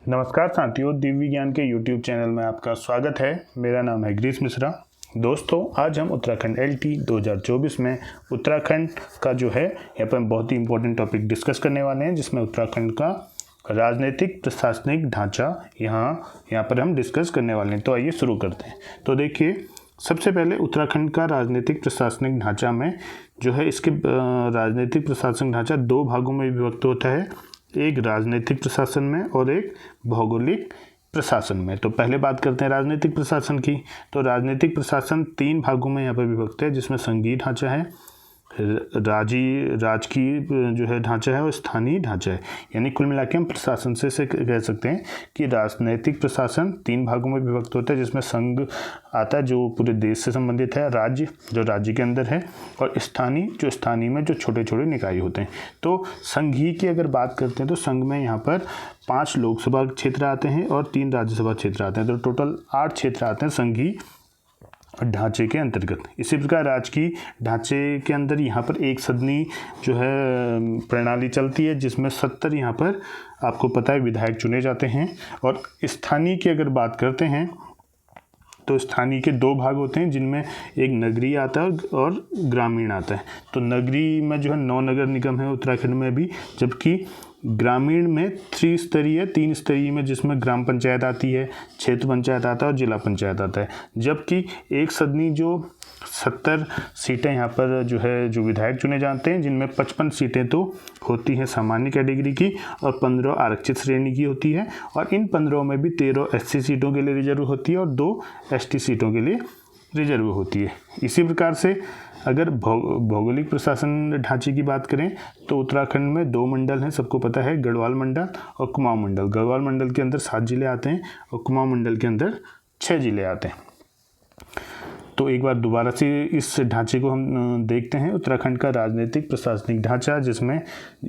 नमस्कार साथियों, दिव्य विज्ञान के YouTube चैनल में आपका स्वागत है। मेरा नाम है ग्रीस मिश्रा। दोस्तों, आज हम उत्तराखंड LT 2024 में उत्तराखंड का जो है यहाँ पर बहुत ही इम्पोर्टेंट टॉपिक डिस्कस करने वाले हैं, जिसमें उत्तराखंड का राजनीतिक प्रशासनिक ढांचा यहाँ पर हम डिस्कस करने वाले हैं। तो आइए शुरू करते हैं। तो देखिए, सबसे पहले उत्तराखंड का राजनीतिक प्रशासनिक ढांचा में जो है इसके राजनीतिक प्रशासनिक ढांचा दो भागों में विभक्त होता है, एक राजनीतिक प्रशासन में और एक भौगोलिक प्रशासन में। तो पहले बात करते हैं राजनीतिक प्रशासन की। तो राजनीतिक प्रशासन तीन भागों में यहाँ पर विभक्त है, जिसमें संघीय ढांचा है, राजकीय जो है ढांचा है और स्थानीय ढांचा है। यानी कुल मिला के हम प्रशासन से कह सकते हैं कि राजनीतिक प्रशासन तीन भागों में विभक्त होता है, जिसमें संघ आता है जो पूरे देश से संबंधित है, राज्य जो राज्य के अंदर है, और स्थानीय में जो छोटे छोटे निकाय होते हैं। तो संघीय की अगर बात करते हैं तो संघ में यहाँ पर 5 लोकसभा क्षेत्र आते हैं और 3 राज्यसभा क्षेत्र आते हैं। तो टोटल 8 क्षेत्र आते हैं संघीय ढांचे के अंतर्गत। इसी प्रकार राजकीय ढांचे के अंदर यहाँ पर एक सदनी जो है प्रणाली चलती है, जिसमें 70 यहाँ पर आपको पता है विधायक चुने जाते हैं। और स्थानीय की अगर बात करते हैं तो स्थानीय के 2 भाग होते हैं, जिनमें एक नगरीय आता है और ग्रामीण आता है। तो नगरीय में जो है 9 नगर निगम है उत्तराखंड में भी, जबकि ग्रामीण में 3 स्तरीय में, जिसमें ग्राम पंचायत आती है, क्षेत्र पंचायत आता है और जिला पंचायत आता है। जबकि एक सदनी जो 70 सीटें यहाँ पर जो विधायक चुने जाते हैं, जिनमें 55 सीटें तो होती हैं सामान्य कैटेगरी की और 15 आरक्षित श्रेणी की होती है। और इन 15 में भी 13 SC सीटों के लिए रिजर्व होती है और 2 ST सीटों के लिए रिजर्व होती है। इसी प्रकार से अगर भौगोलिक प्रशासन ढांचे की बात करें तो उत्तराखंड में 2 मंडल हैं, सबको पता है, गढ़वाल मंडल और कुमाऊं मंडल। गढ़वाल मंडल के अंदर 7 जिले आते हैं और कुमाऊं मंडल के अंदर 6 जिले आते हैं। तो एक बार दोबारा से इस ढांचे को हम देखते हैं। उत्तराखंड का राजनीतिक प्रशासनिक ढांचा, जिसमें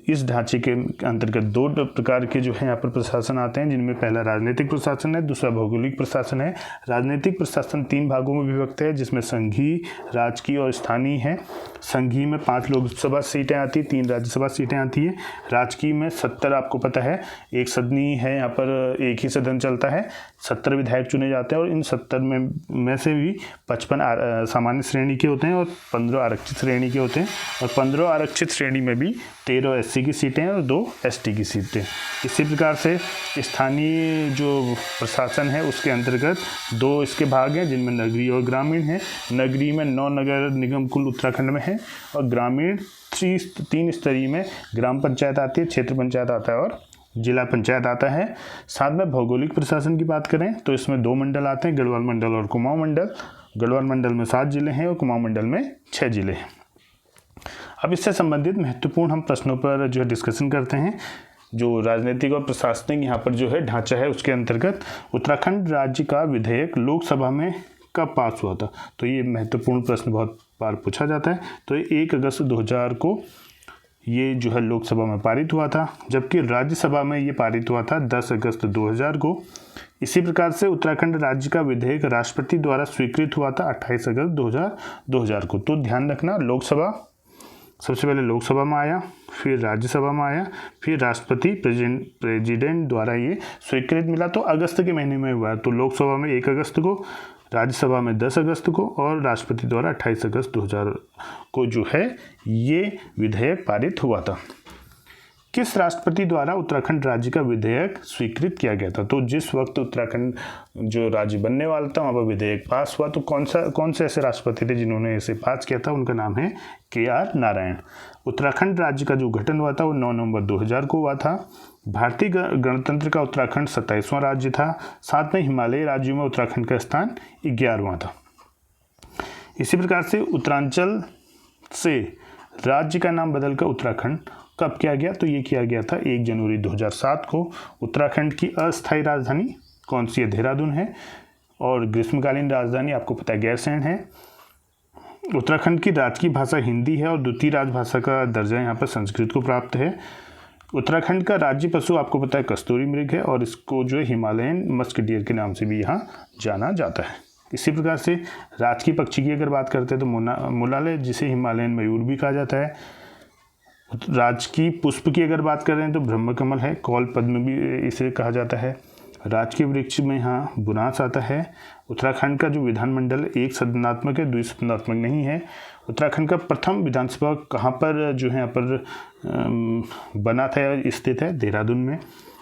इस ढांचे के अंतर्गत 2 प्रकार के जो है यहाँ पर प्रशासन आते हैं, जिनमें पहला राजनीतिक प्रशासन है, दूसरा भौगोलिक प्रशासन है। राजनीतिक प्रशासन 3 भागों में विभक्त है, जिसमें संघीय, राजकीय और स्थानीय है। संघीय में 5 लोकसभा सीटें आती हैं, 3 राज्यसभा सीटें आती हैं। राजकीय में 70 आपको पता है, एक सदनी है, यहाँ पर एक ही सदन चलता है, 70 विधायक चुने जाते हैं और इन 70 में से भी 55 सामान्य श्रेणी के होते हैं और 15 आरक्षित श्रेणी के होते हैं। और 15 आरक्षित श्रेणी में भी 13 SC की सीटें हैं और 2 ST की सीटें। इसी प्रकार से स्थानीय जो प्रशासन है उसके अंतर्गत 2 इसके भाग हैं, जिनमें नगरीय और ग्रामीण है। नगरीय में 9 नगर निगम कुल उत्तराखंड में है और ग्रामीण 3 स्तरीय में ग्राम पंचायत आती है, क्षेत्र पंचायत आता है और जिला पंचायत आता है। साथ में भौगोलिक प्रशासन की बात करें तो इसमें 2 मंडल आते हैं, गढ़वाल मंडल और कुमाऊं मंडल। गढ़वाल मंडल में 7 जिले हैं और कुमाऊं मंडल में 6 जिले हैं। अब इससे संबंधित महत्वपूर्ण हम प्रश्नों पर जो है डिस्कशन करते हैं। जो राजनीतिक और प्रशासनिक यहाँ पर जो है ढांचा है, उसके अंतर्गत उत्तराखंड राज्य का विधेयक लोकसभा में कब पास हुआ था? तो ये महत्वपूर्ण प्रश्न बहुत बार पूछा जाता है। तो 1 अगस्त 2000 को ये जो है लोकसभा में पारित हुआ था, जबकि राज्यसभा में ये पारित हुआ था 10 अगस्त 2000 को। इसी प्रकार से उत्तराखंड राज्य का विधेयक राष्ट्रपति द्वारा स्वीकृत हुआ था 28 अगस्त 2000 को। तो ध्यान रखना, लोकसभा सबसे पहले लोकसभा में आया, फिर राज्यसभा में आया, फिर राष्ट्रपति प्रेसिडेंट द्वारा ये स्वीकृत मिला। तो अगस्त के महीने में हुआ। तो लोकसभा में 1 अगस्त को, राज्यसभा में 10 अगस्त को और राष्ट्रपति द्वारा 28 अगस्त 2000 को जो है ये विधेयक पारित हुआ था। किस राष्ट्रपति द्वारा उत्तराखंड राज्य का विधेयक स्वीकृत किया गया था? तो जिस वक्त उत्तराखंड जो राज्य बनने वाला था वहाँ पर विधेयक पास हुआ, तो कौन से ऐसे राष्ट्रपति थे जिन्होंने इसे पास किया था? उनका नाम है KR नारायण। उत्तराखंड राज्य का जो गठन हुआ था वो 9 नवंबर 2000 को हुआ था। भारतीय गणतंत्र का उत्तराखंड 27वां राज्य था। साथ में हिमालयी राज्यों में उत्तराखंड का स्थान 11वां था। इसी प्रकार से उत्तरांचल से राज्य का नाम बदलकर उत्तराखंड कब किया गया? तो ये किया गया था 1 जनवरी 2007 को। उत्तराखंड की अस्थायी राजधानी कौन सी है? देहरादून है। और ग्रीष्मकालीन राजधानी आपको पता है गैरसैंण है। उत्तराखंड की राजकीय भाषा हिंदी है और द्वितीय राजभाषा का दर्जा यहाँ पर संस्कृत को प्राप्त है। उत्तराखंड का राज्य पशु आपको पता है कस्तूरी मृग है और इसको जो है हिमालयन मस्क डियर के नाम से भी यहाँ जाना जाता है। इसी प्रकार से राजकीय पक्षी की अगर बात करते हैं तो मोलाले, जिसे हिमालयन मयूर भी कहा जाता है। राज की पुष्प की अगर बात कर रहे हैं तो ब्रह्म कमल है, कौल पद्म भी इसे कहा जाता है। राज के वृक्ष में यहाँ बुनास आता है। उत्तराखंड का जो विधानमंडल एक सदनात्मक है, द्विसदनात्मक नहीं है। उत्तराखंड का प्रथम विधानसभा कहाँ पर जो है यहाँ पर बना था, स्थित है देहरादून में।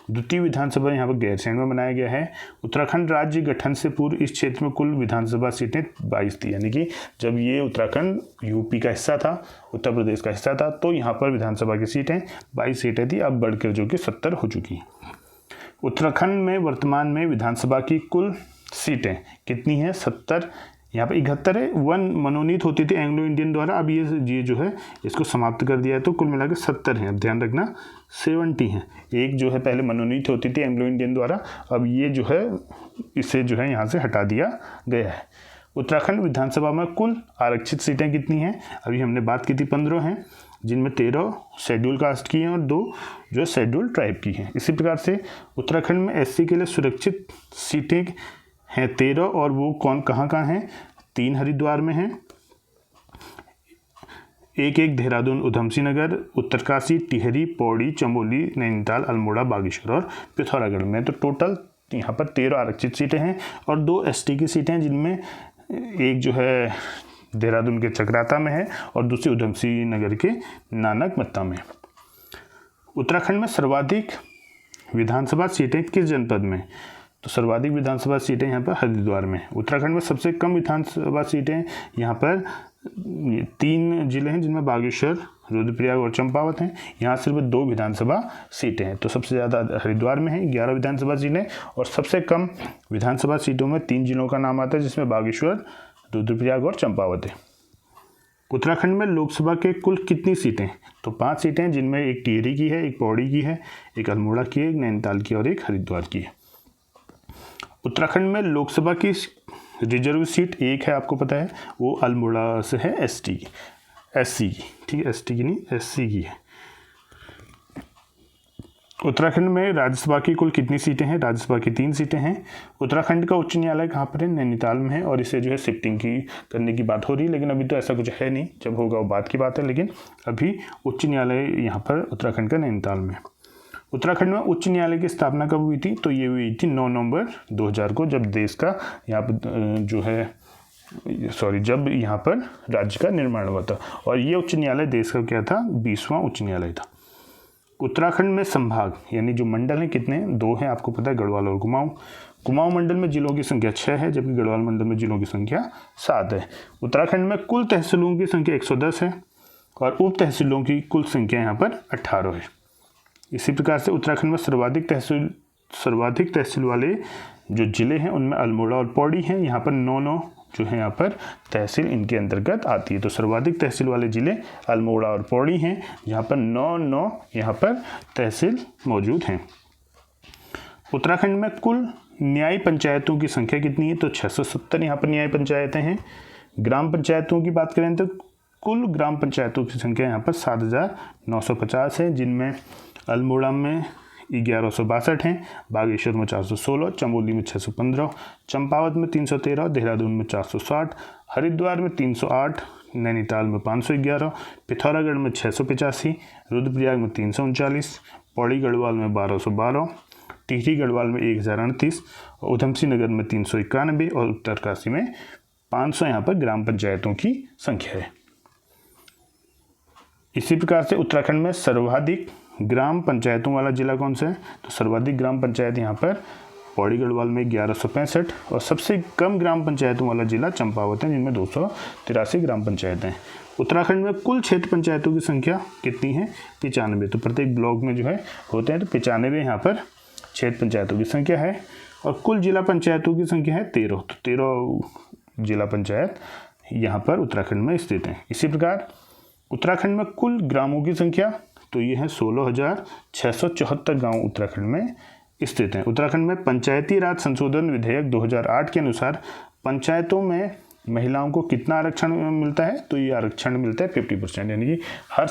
द्वितीय विधानसभा यहाँ पर गैरसैंण में बनाया गया है। उत्तराखंड राज्य गठन से पूर्व इस क्षेत्र में कुल विधानसभा सीटें 22 थी, यानी कि जब ये उत्तराखंड यूपी का हिस्सा था, उत्तर प्रदेश का हिस्सा था, तो यहाँ पर विधानसभा की सीटें 22 सीटें थी, अब बढ़कर जो कि 70 हो चुकी हैं। उत्तराखंड में वर्तमान में विधानसभा की कुल सीटें कितनी हैं? 70। यहाँ पर 71 है। 1 मनोनीत होती थी एंग्लो इंडियन द्वारा, अब ये जो है इसको समाप्त कर दिया है, तो कुल मिलाकर 70 हैं। अब ध्यान रखना 70 हैं। एक जो है पहले मनोनीत होती थी एंग्लो इंडियन द्वारा, अब ये जो है इसे जो है यहाँ से हटा दिया गया है। उत्तराखंड विधानसभा में कुल आरक्षित सीटें कितनी हैं? अभी हमने बात की थी 15 हैं, जिनमें 13 शेड्यूल कास्ट की हैं और 2 जो है शेड्यूल ट्राइब की हैं। इसी प्रकार से उत्तराखंड में एससी के लिए सुरक्षित सीटें हैं 13, और वो कहाँ हैं? 3 हरिद्वार में हैं, एक देहरादून, उधमसिंह नगर, उत्तरकाशी, टिहरी, पौड़ी, चमोली, नैनीताल, अल्मोड़ा, बागेश्वर और पिथौरागढ़ में। तो टोटल यहाँ पर 13 आरक्षित सीटें हैं और 2 एसटी की सीटें हैं, जिनमें एक जो है देहरादून के चकराता में है और दूसरी उधमसिंह नगर के नानक मत्ता में। उत्तराखंड में सर्वाधिक विधानसभा सीटें किस जनपद में? तो सर्वाधिक विधानसभा सीटें यहाँ पर हरिद्वार में। उत्तराखंड में सबसे कम विधानसभा सीटें यहाँ पर 3 जिले हैं, जिनमें बागेश्वर, रुद्रप्रयाग और चंपावत हैं। यहाँ सिर्फ 2 विधानसभा सीटें हैं, तो सबसे ज़्यादा हरिद्वार में है 11 विधानसभा सीटें, और सबसे कम विधानसभा सीटों में 3 जिलों का नाम आता है, जिसमें बागेश्वर, रुद्रप्रयाग और चंपावत है। उत्तराखंड में लोकसभा के कुल कितनी सीटें? तो 5 सीटें हैं, जिनमें एक टिहरी की है, एक पौड़ी की है, एक अल्मोड़ा की है, एक नैनीताल की और एक हरिद्वार की है। उत्तराखंड में लोकसभा की रिजर्व सीट एक है, आपको पता है, वो अल्मोड़ा से है, एससी की, ठीक है, एसटी की नहीं, एससी की है। उत्तराखंड में राज्यसभा की कुल कितनी सीटें हैं? राज्यसभा की 3 सीटें हैं। उत्तराखंड का उच्च न्यायालय कहाँ पर है? नैनीताल में है, और इसे जो है शिफ्टिंग की करने की बात हो रही है, लेकिन अभी तो ऐसा कुछ है नहीं, जब होगा वो बात की बात है, लेकिन अभी उच्च न्यायालय यहाँ पर उत्तराखंड का नैनीताल में है। उत्तराखंड में उच्च न्यायालय की स्थापना कब हुई थी? तो ये हुई थी 9 नवंबर 2000 को, जब देश का यहाँ पर जो है जब यहाँ पर राज्य का निर्माण हुआ था, और ये उच्च न्यायालय देश का क्या था? 20वां उच्च न्यायालय था। उत्तराखंड में संभाग यानी जो मंडल हैं कितने? 2 हैं, आपको पता है, गढ़वाल और कुमाऊं। कुमाऊं मंडल में जिलों की संख्या 6 है, जबकि गढ़वाल मंडल में जिलों की संख्या 7 है। उत्तराखंड में कुल तहसीलों की संख्या 110 है और उप तहसीलों की कुल संख्या यहाँ पर 18 है। इसी प्रकार से उत्तराखंड में सर्वाधिक तहसील वाले जो जिले हैं उनमें अल्मोड़ा और पौड़ी हैं। यहाँ पर 9 जो है यहाँ पर तहसील इनके अंतर्गत आती है। तो सर्वाधिक तहसील वाले जिले अल्मोड़ा और पौड़ी हैं, जहाँ पर 9 यहाँ पर तहसील मौजूद हैं। उत्तराखंड में कुल न्याय पंचायतों की संख्या कितनी है? तो 670 यहाँ पर न्याय पंचायतें हैं। ग्राम पंचायतों की बात करें तो कुल ग्राम पंचायतों की संख्या यहाँ पर 7950 है, जिनमें अल्मोड़ा में 1162 हैं, बागेश्वर में 416, चमोली में 615, चंपावत में 313, देहरादून में 460, हरिद्वार में 308, नैनीताल में 511, पिथौरागढ़ में 685, रुद्रप्रयाग में 339, पौड़ी गढ़वाल में 1212, टिहरी गढ़वाल में 1038, उधमसिंह नगर में 391 और उत्तरकाशी में 500 यहाँ पर ग्राम पंचायतों की संख्या है। इसी प्रकार से उत्तराखंड में सर्वाधिक ग्राम पंचायतों वाला जिला कौन सा है? तो सर्वाधिक ग्राम पंचायत यहाँ पर पौड़ी गढ़वाल में 1165 और सबसे कम ग्राम पंचायतों वाला जिला चंपावत है, जिनमें 283 ग्राम पंचायतें हैं। उत्तराखंड में कुल क्षेत्र पंचायतों की संख्या कितनी है? 95। तो प्रत्येक ब्लॉक में जो है होते हैं, तो 95 यहाँ पर क्षेत्र पंचायतों की संख्या है। और कुल जिला पंचायतों की संख्या है 13। तो 13 जिला पंचायत यहाँ पर उत्तराखंड में स्थित हैं। इसी प्रकार उत्तराखंड में कुल ग्रामों की संख्या तो ये है 16,674 गांव उत्तराखंड में स्थित हैं। उत्तराखंड में पंचायती राज संशोधन विधेयक 2008 के अनुसार पंचायतों में महिलाओं को कितना आरक्षण मिलता है? तो ये आरक्षण मिलता है 50%, यानी कि हर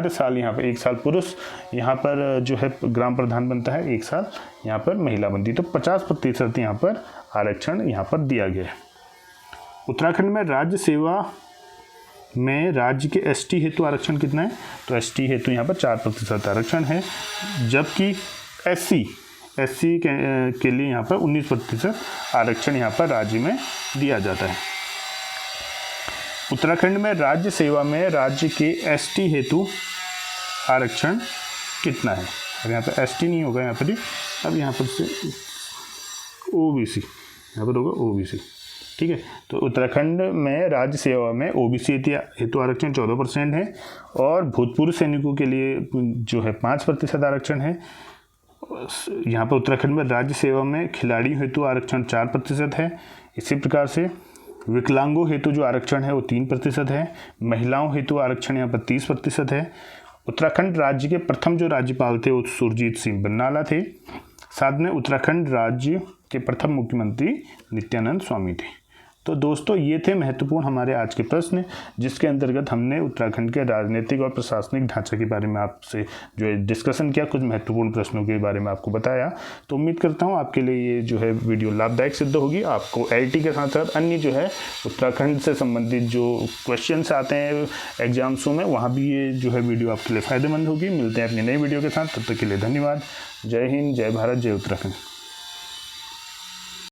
साल यहाँ पर 1 साल पुरुष यहाँ पर जो है ग्राम प्रधान बनता है, 1 साल यहाँ पर महिला बनती है। तो 50% यहाँ पर आरक्षण यहाँ पर दिया गया है। उत्तराखंड में राज्य सेवा में राज्य के एसटी हेतु आरक्षण कितना है, तो एसटी हेतु यहाँ पर 4% आरक्षण है, जबकि एससी के लिए यहाँ पर 19% आरक्षण यहाँ पर राज्य में दिया जाता है। उत्तराखंड में राज्य सेवा में राज्य के एसटी हेतु आरक्षण कितना है, अब यहाँ पर एसटी नहीं होगा यहाँ पर ही, अब यहाँ पर से ओबीसी यहाँ पर होगा ओबीसी, ठीक है। तो उत्तराखंड में राज्य सेवा में ओबीसी हेतु आरक्षण 14% है और भूतपूर्व सैनिकों के लिए जो है 5% आरक्षण है। यहाँ पर उत्तराखंड में राज्य सेवा में खिलाड़ियों हेतु आरक्षण 4% है। इसी प्रकार से विकलांगों हेतु जो आरक्षण है वो 3% है। महिलाओं हेतु आरक्षण यहाँ पर 30% है। उत्तराखंड राज्य के प्रथम जो राज्यपाल थे वो सुरजीत सिंह बरनाला थे। साथ में उत्तराखंड राज्य के प्रथम मुख्यमंत्री नित्यानंद स्वामी थे। तो दोस्तों ये थे महत्वपूर्ण हमारे आज के प्रश्न, जिसके अंतर्गत हमने उत्तराखंड के राजनीतिक और प्रशासनिक ढांचे के बारे में आपसे जो है डिस्कशन किया, कुछ महत्वपूर्ण प्रश्नों के बारे में आपको बताया। तो उम्मीद करता हूँ आपके लिए ये जो है वीडियो लाभदायक सिद्ध होगी। आपको LT के साथ साथ अन्य जो है उत्तराखंड से संबंधित जो क्वेश्चंस आते हैं एग्जाम्सों में, वहाँ भी ये जो है वीडियो आपके लिए फ़ायदेमंद होगी। मिलते हैं अपनी नई वीडियो के साथ, तब तक के लिए धन्यवाद। जय हिंद, जय भारत, जय उत्तराखंड।